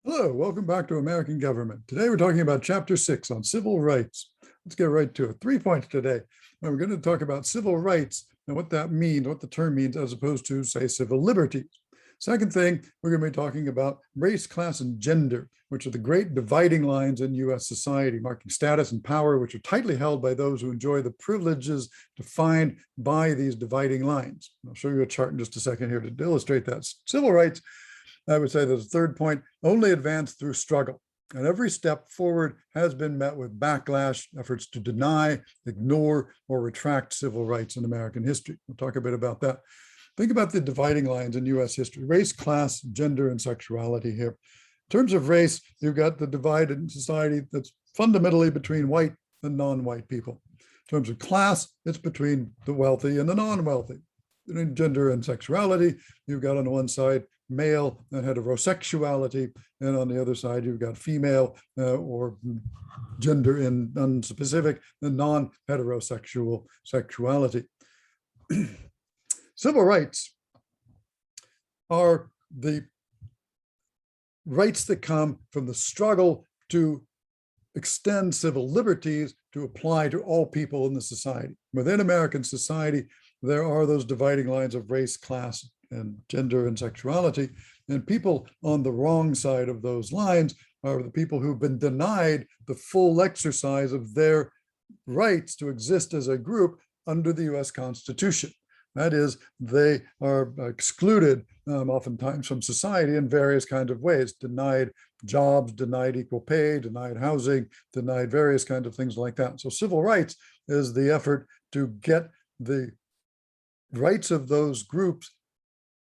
Hello, welcome back to American Government. Today we're talking about Chapter 6 on civil rights. Let's get right to it. 3 points today. And we're going to talk about civil rights and what that means, what the term means, as opposed to, say, civil liberties. Second thing, we're going to be talking about race, class, and gender, which are the great dividing lines in US society, marking status and power, which are tightly held by those who enjoy the privileges defined by these dividing lines. I'll show you a chart in just a second here to illustrate that. Civil rights, I would say the third point, only advance through struggle. And every step forward has been met with backlash, efforts to deny, ignore, or retract civil rights in American history. We'll talk a bit about that. Think about the dividing lines in US history: race, class, gender, and sexuality here. In terms of race, you've got the divide in society that's fundamentally between white and non-white people. In terms of class, it's between the wealthy and the non-wealthy. In gender and sexuality, you've got on one side male and heterosexuality, and on the other side you've got female or gender in unspecific and non-heterosexual sexuality. Civil rights are the rights that come from the struggle to extend civil liberties to apply to all people in the society. Within American society, there are those dividing lines of race, class, and gender and sexuality. And people on the wrong side of those lines are the people who've been denied the full exercise of their rights to exist as a group under the US Constitution. That is, they are excluded oftentimes from society in various kinds of ways, denied jobs, denied equal pay, denied housing, denied various kinds of things like that. So civil rights is the effort to get the rights of those groups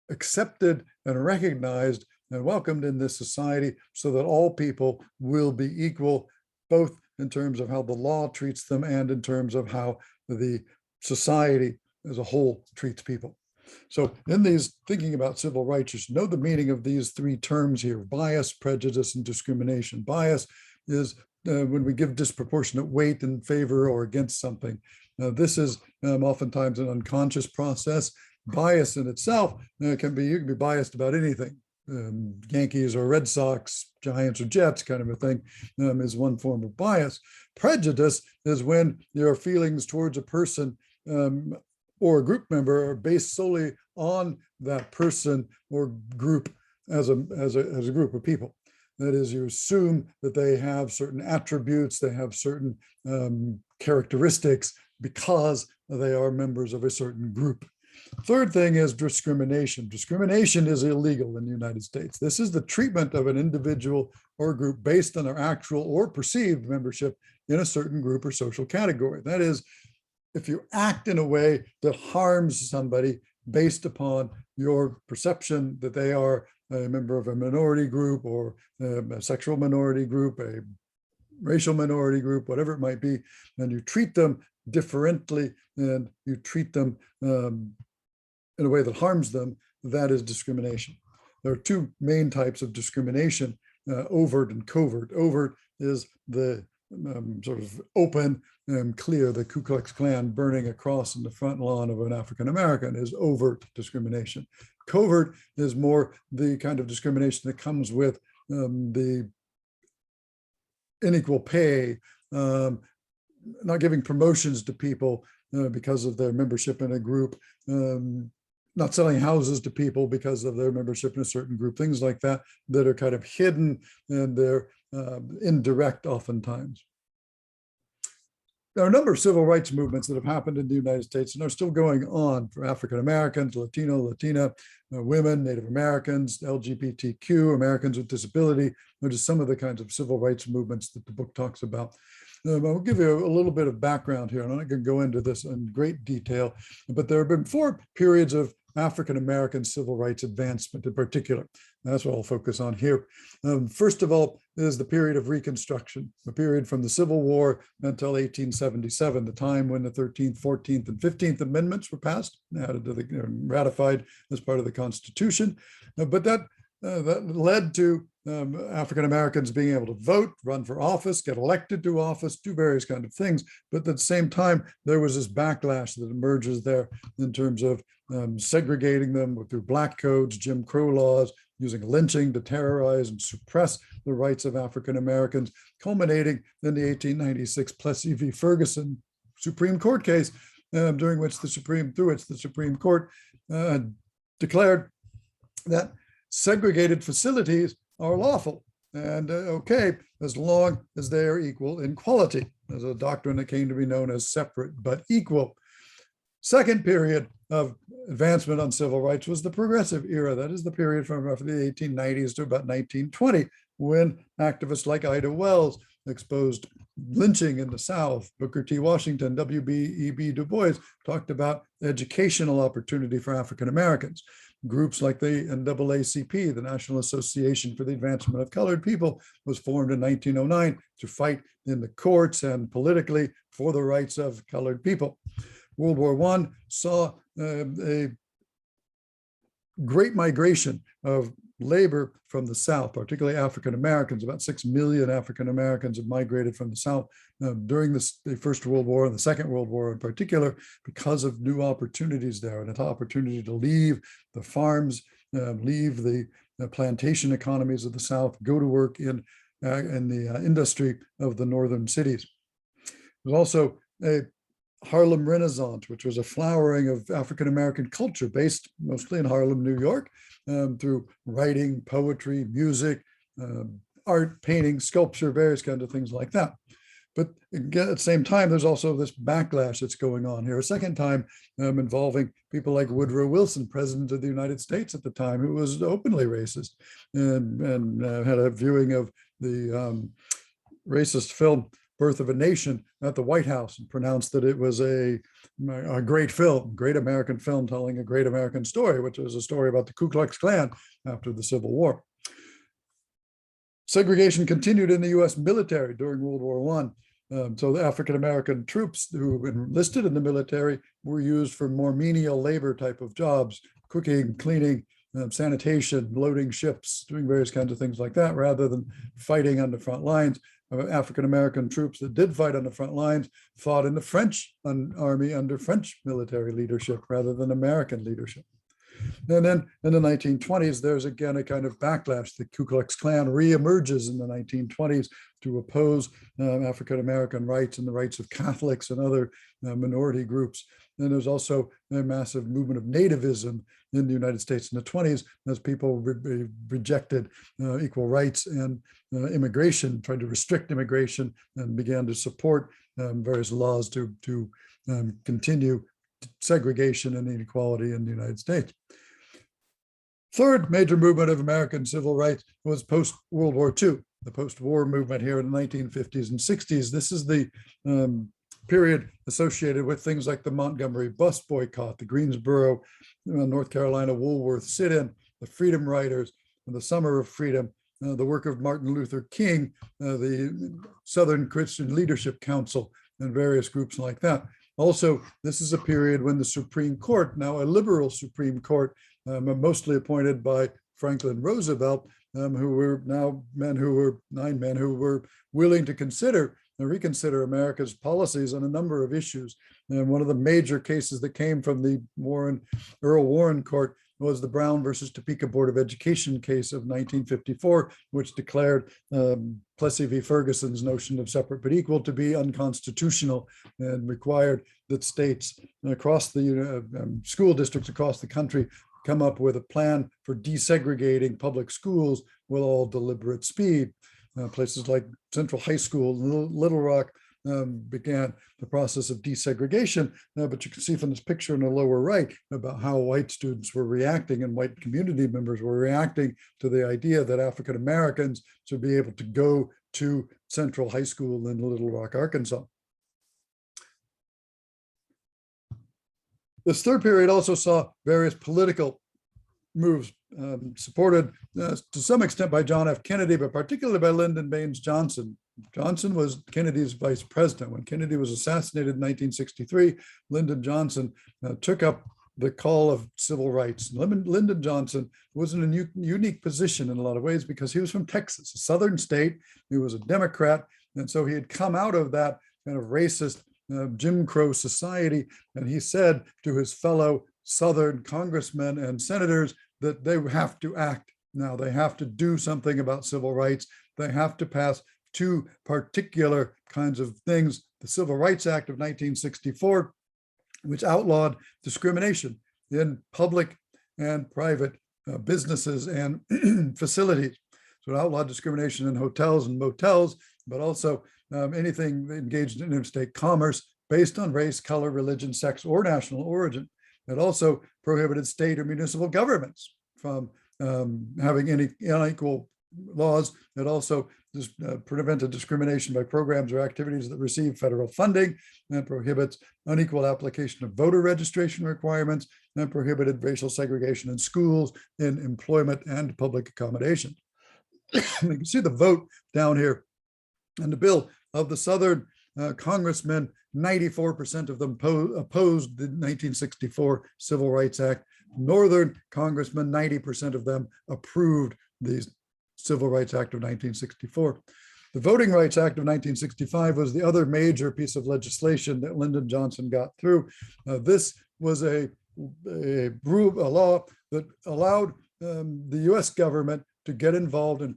accepted and recognized and welcomed in this society so that all people will be equal, both in terms of how the law treats them and in terms of how the society as a whole treats people. So in these, thinking about civil rights, you should know the meaning of these three terms here: bias, prejudice, and discrimination. Bias is when we give disproportionate weight in favor or against something. This is oftentimes an unconscious process. Bias in itself you can be biased about anything. Yankees or Red Sox, Giants or Jets kind of a thing is one form of bias. Prejudice is when your feelings towards a person or a group member are based solely on that person or group as a group of people. That is, you assume that they have certain attributes, they have certain characteristics because they are members of a certain group. Third thing is discrimination. Discrimination is illegal in the United States. This is the treatment of an individual or group based on their actual or perceived membership in a certain group or social category. That is, if you act in a way that harms somebody based upon your perception that they are a member of a minority group or a sexual minority group, a racial minority group, whatever it might be, and you treat them differently and you treat them in a way that harms them, that is discrimination. There are two main types of discrimination, overt and covert. Overt is the sort of open and clear. The Ku Klux Klan burning a cross in the front lawn of an African American is overt discrimination. Covert is more the kind of discrimination that comes with the unequal pay, not giving promotions to people because of their membership in a group, not selling houses to people because of their membership in a certain group, things like that, that are kind of hidden and they're indirect oftentimes. There are a number of civil rights movements that have happened in the United States and are still going on for African Americans, Latino, Latina, women, Native Americans, LGBTQ, Americans with disability, which is some of the kinds of civil rights movements that the book talks about. I'll give you a little bit of background here. I'm not going to go into this in great detail, but there have been 4 periods of African American civil rights advancement in particular. That's what I'll focus on here. First of all is the period of Reconstruction, the period from the Civil War until 1877, the time when the 13th, 14th, and 15th Amendments were passed, added to the, ratified as part of the Constitution. But that led to African Americans being able to vote, run for office, get elected to office, do various kinds of things. But at the same time, there was this backlash that emerges there in terms of segregating them through black codes, Jim Crow laws, using lynching to terrorize and suppress the rights of African Americans, culminating in the 1896 Plessy v. Ferguson Supreme Court case, through which the Supreme Court declared that segregated facilities are lawful and okay as long as they are equal in quality. There's a doctrine that came to be known as separate but equal. Second period of advancement on civil rights was the progressive era. That is the period from roughly the 1890s to about 1920, when activists like Ida Wells exposed lynching in the South. Booker T. Washington, W.E.B. Du Bois talked about educational opportunity for African Americans. Groups like the NAACP, the National Association for the Advancement of Colored People, was formed in 1909 to fight in the courts and politically for the rights of colored people. World War I saw a great migration of labor from the South, particularly African Americans. About 6 million African Americans have migrated from the South during the First World War and the Second World War in particular, because of new opportunities there, and an opportunity to leave the farms, leave the plantation economies of the South, go to work in the industry of the northern cities. There's also a Harlem Renaissance, which was a flowering of African American culture based mostly in Harlem, New York, through writing, poetry, music, art, painting, sculpture, various kinds of things like that. But again, at the same time, there's also this backlash that's going on here. A second time involving people like Woodrow Wilson, President of the United States at the time, who was openly racist and had a viewing of the racist film Birth of a Nation at the White House and pronounced that it was a great film, great American film telling a great American story, which was a story about the Ku Klux Klan after the Civil War. Segregation continued in the US military during World War I. So the African-American troops who enlisted in the military were used for more menial labor type of jobs, cooking, cleaning, sanitation, loading ships, doing various kinds of things like that, rather than fighting on the front lines. African-American troops that did fight on the front lines fought in the French army under French military leadership rather than American leadership. And then in the 1920s, there's again a kind of backlash. The Ku Klux Klan reemerges in the 1920s to oppose African-American rights and the rights of Catholics and other minority groups. And there's also a massive movement of nativism in the United States in the 20s as people rejected equal rights and immigration, tried to restrict immigration, and began to support various laws to continue segregation and inequality in the United States. Third major movement of American civil rights was post-World War II, the post-war movement here in the 1950s and 60s. This is the period associated with things like the Montgomery bus boycott, the Greensboro, North Carolina Woolworth sit-in, the Freedom Riders, and the Summer of Freedom, the work of Martin Luther King, the Southern Christian Leadership Council, and various groups like that. Also, this is a period when the Supreme Court, now a liberal Supreme Court, mostly appointed by Franklin Roosevelt, who were now nine men who were willing to reconsider America's policies on a number of issues. And one of the major cases that came from the Earl Warren Court was the Brown versus Topeka Board of Education case of 1954, which declared Plessy v. Ferguson's notion of separate but equal to be unconstitutional and required that states across the school districts across the country come up with a plan for desegregating public schools with all deliberate speed. Places like Central High School, Little Rock, began the process of desegregation. But you can see from this picture in the lower right about how white students were reacting and white community members were reacting to the idea that African Americans should be able to go to Central High School in Little Rock, Arkansas. This third period also saw various political moves supported to some extent by John F. Kennedy, but particularly by Lyndon Baines Johnson. Johnson was Kennedy's vice president. When Kennedy was assassinated in 1963, Lyndon Johnson took up the call of civil rights. Lyndon Johnson was in a unique position in a lot of ways because he was from Texas, a southern state. He was a Democrat, and so he had come out of that kind of racist Jim Crow society, and he said to his fellow Southern congressmen and senators that they have to act Now they have to do something about civil rights. They have to pass two particular kinds of things. The Civil Rights Act of 1964, which outlawed discrimination in public and private businesses and facilities. So it outlawed discrimination in hotels and motels, but also anything engaged in interstate commerce based on race, color, religion, sex, or national origin. It also prohibited state or municipal governments from having any unequal laws. It also prevented discrimination by programs or activities that receive federal funding, and prohibits unequal application of voter registration requirements, and prohibited racial segregation in schools, in employment, and public accommodation. You can see the vote down here and the bill of the Southern congressmen. 94% of them opposed the 1964 Civil Rights Act. Northern congressmen, 90% of them approved the Civil Rights Act of 1964. The Voting Rights Act of 1965 was the other major piece of legislation that Lyndon Johnson got through. This was a law that allowed the US government to get involved in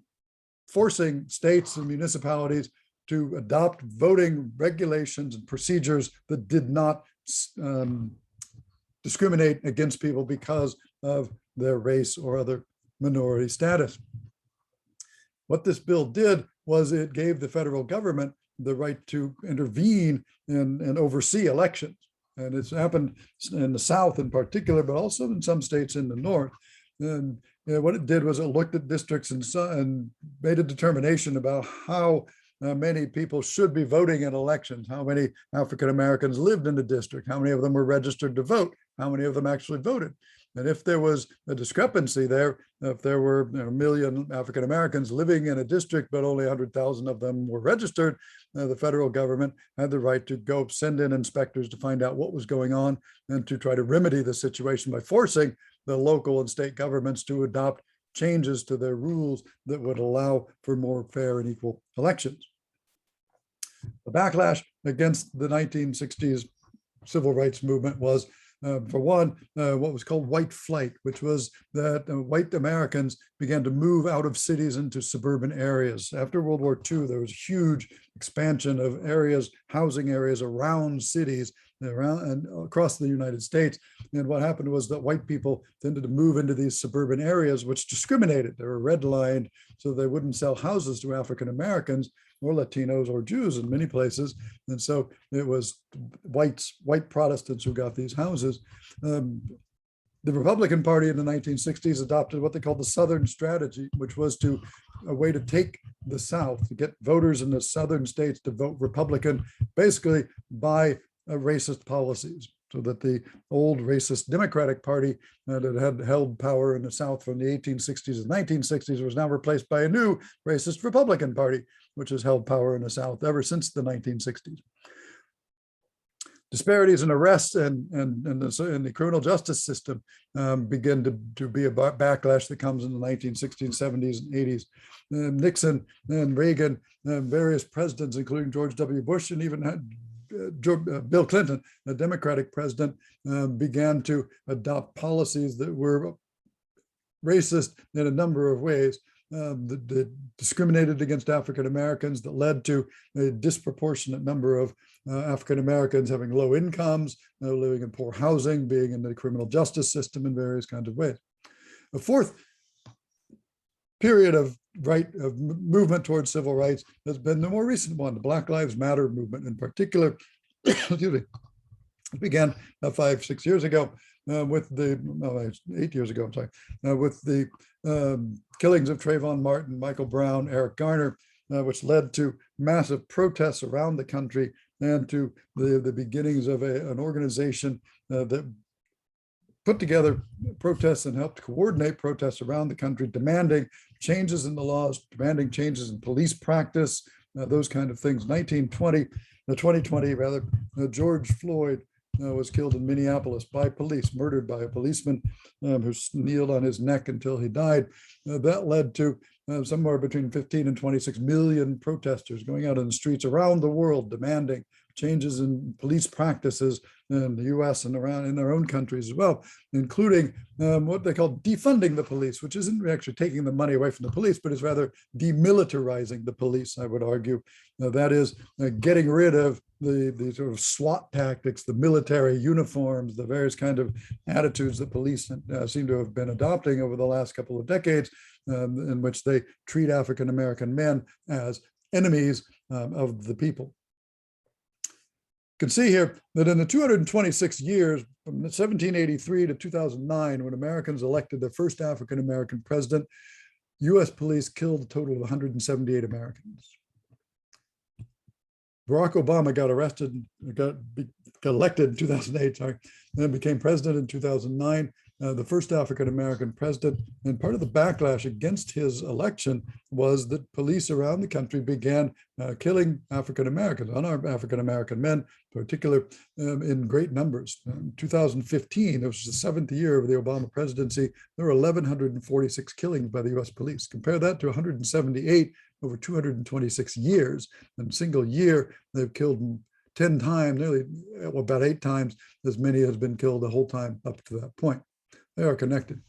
forcing states and municipalities to adopt voting regulations and procedures that did not discriminate against people because of their race or other minority status. What this bill did was it gave the federal government the right to intervene and oversee elections. And it's happened in the South in particular, but also in some states in the North. And what it did was it looked at districts and made a determination about how many people should be voting in elections, how many African Americans lived in the district, how many of them were registered to vote, how many of them actually voted. And if there was a discrepancy there, if there were 1 million African Americans living in a district, but only 100,000 of them were registered, the federal government had the right to go send in inspectors to find out what was going on and to try to remedy the situation by forcing the local and state governments to adopt changes to their rules that would allow for more fair and equal elections. The backlash against the 1960s civil rights movement was, for one, what was called white flight, which was that white Americans began to move out of cities into suburban areas. After World War II, there was a huge expansion of areas, housing areas around cities, around and across the United States. And what happened was that white people tended to move into these suburban areas, which discriminated. They were redlined, so they wouldn't sell houses to African Americans or Latinos or Jews in many places. And so it was white Protestants who got these houses. The Republican Party in the 1960s adopted what they called the Southern Strategy, which was a way to take the South, to get voters in the Southern states to vote Republican, basically by racist policies, so that the old racist Democratic Party that had held power in the South from the 1860s and 1960s was now replaced by a new racist Republican Party, which has held power in the South ever since the 1960s. Disparities in arrests and the criminal justice system begin to be a backlash that comes in the 1960s, 70s, and 80s. Nixon and Reagan and various presidents, including George W. Bush and even Bill Clinton, a Democratic president, began to adopt policies that were racist in a number of ways, that discriminated against African Americans, that led to a disproportionate number of African Americans having low incomes, living in poor housing, being in the criminal justice system in various kinds of ways. The fourth period of movement towards civil rights has been the more recent one, the Black Lives Matter movement in particular. Excuse me. It began 5-6 years ago with the 8 years ago, I'm sorry, with the killings of Trayvon Martin, Michael Brown, Eric Garner, which led to massive protests around the country and to the beginnings of an organization that put together protests and helped coordinate protests around the country, demanding changes in the laws, demanding changes in police practice, those kind of things. 2020 rather, George Floyd was killed in Minneapolis by police, murdered by a policeman who kneeled on his neck until he died. That led to somewhere between 15 and 26 million protesters going out in the streets around the world demanding changes in police practices in the US and around in their own countries as well, including what they call defunding the police, which isn't actually taking the money away from the police, but is rather demilitarizing the police, I would argue. That is getting rid of the sort of SWAT tactics, the military uniforms, the various kind of attitudes that police seem to have been adopting over the last couple of decades, in which they treat African-American men as enemies of the people. You can see here that in the 226 years from 1783 to 2009, when Americans elected their first African-American president, US police killed a total of 178 Americans. Barack Obama got arrested, got elected in 2008, sorry, and then became president in 2009, the first African-American president. And part of the backlash against his election was that police around the country began killing African-Americans, unarmed African-American men, particularly in great numbers. In 2015, it was the 7th year of the Obama presidency, there were 1,146 killings by the US police. Compare that to 178 over 226 years. In a single year, they've killed 10 times, nearly about 8 times as many has been killed the whole time up to that point. They are connected.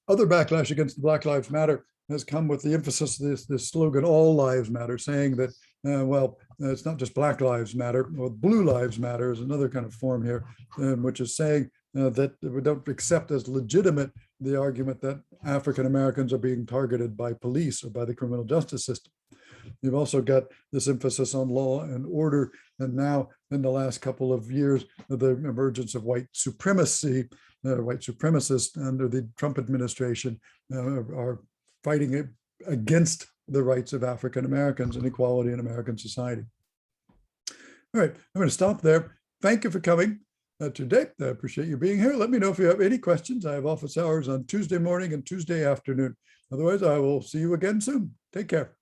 Other backlash against the Black Lives Matter has come with the emphasis of this slogan, all lives matter, saying that, well, it's not just Black Lives Matter, or Blue Lives Matter is another kind of form here, which is saying that we don't accept as legitimate the argument that African Americans are being targeted by police or by the criminal justice system. You've also got this emphasis on law and order, and now in the last couple of years, the emergence of white supremacy, white supremacists under the Trump administration are fighting against the rights of African Americans and equality in American society. All right, I'm going to stop there. Thank you for coming today. I appreciate you being here. Let me know if you have any questions. I have office hours on Tuesday morning and Tuesday afternoon. Otherwise, I will see you again soon. Take care.